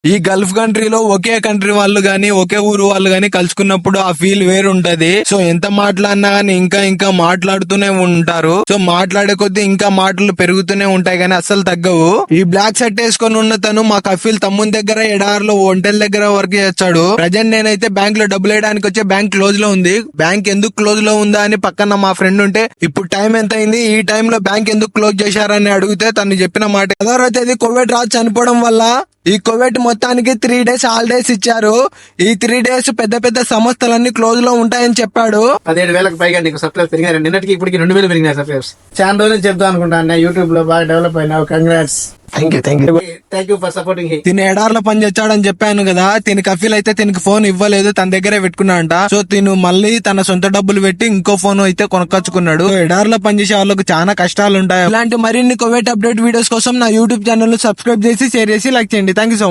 ఈ గల్ఫ్ కంట్రీలో ఒకే కంట్రీ వాళ్ళు గాని ఒకే ఊరు వాళ్ళు గాని కలుసుకున్నప్పుడు ఆ ఫీల్ వేరు ఉంటది. సో ఎంత మాట్లాడినా గానీ ఇంకా మాట్లాడుతూనే ఉంటారు. సో మాట్లాడే కొద్దీ ఇంకా మాటలు పెరుగుతూనే ఉంటాయి కానీ అస్సలు తగ్గవు. ఈ బ్లాక్ షర్ట్ వేసుకొని ఉన్న తను మా కఫీల్ తమ్ముని దగ్గర ఎడారిలో ఒంటెల దగ్గర వర్క్ చేస్తాడు. ప్రజెంట్ నేనైతే బ్యాంక్ లో డబ్బులు వేయడానికి వచ్చే బ్యాంక్ క్లోజ్ లో ఉంది. బ్యాంక్ ఎందుకు క్లోజ్ లో ఉందా అని పక్కన మా ఫ్రెండ్ ఉంటే ఇప్పుడు టైం ఎంత అయింది, ఈ టైం లో బ్యాంక్ ఎందుకు క్లోజ్ చేశారని అడిగితే తను చెప్పిన మాట 16వ తేదీ కోవిడ్ రాజు చనిపోవడం వల్ల ఈ కోవిడ్ మొత్తానికి 3 days హాలిడేస్ ఇచ్చారు. ఈ 3 days పెద్ద సంస్థలన్నీ క్లోజ్ లో ఉంటాయని చెప్పాడు. 17,000 పైగా నీకు సబ్స్క్రైబ్ పెరిగారు. నిన్నటికి ఇప్పటికి 2,000 పెరిగినాయి సబ్స్క్రైబ్స్. చాలా రోజులు చెప్తా అనుకుంటాను యూట్యూబ్ లో బాగా డెవలప్ అయినావు. Congrats. Thank you for supporting. తిని ఎడార్లో పని చేస్తాడని చెప్పాను కదా. తిని కఫీల్ అయితే తినకి ఫోన్ ఇవ్వలేదు, తన దగ్గరే పెట్టుకున్నాడంట. సో తిను మళ్ళీ తన సొంత డబ్బులు పెట్టి ఇంకో ఫోన్ అయితే కొనుక్కొచ్చుకున్నాడు. ఎడార్లో పనిచేసే వాళ్ళకి చాలా కష్టాలు ఉంటాయి. ఇలాంటి మరిన్ని కోవిడ్ అప్డేట్ వీడియోస్ కోసం నా యూట్యూబ్ ఛానల్ సబ్స్క్రైబ్ చేసి షేర్ చేసి లైక్ చేయండి. Thank you so much.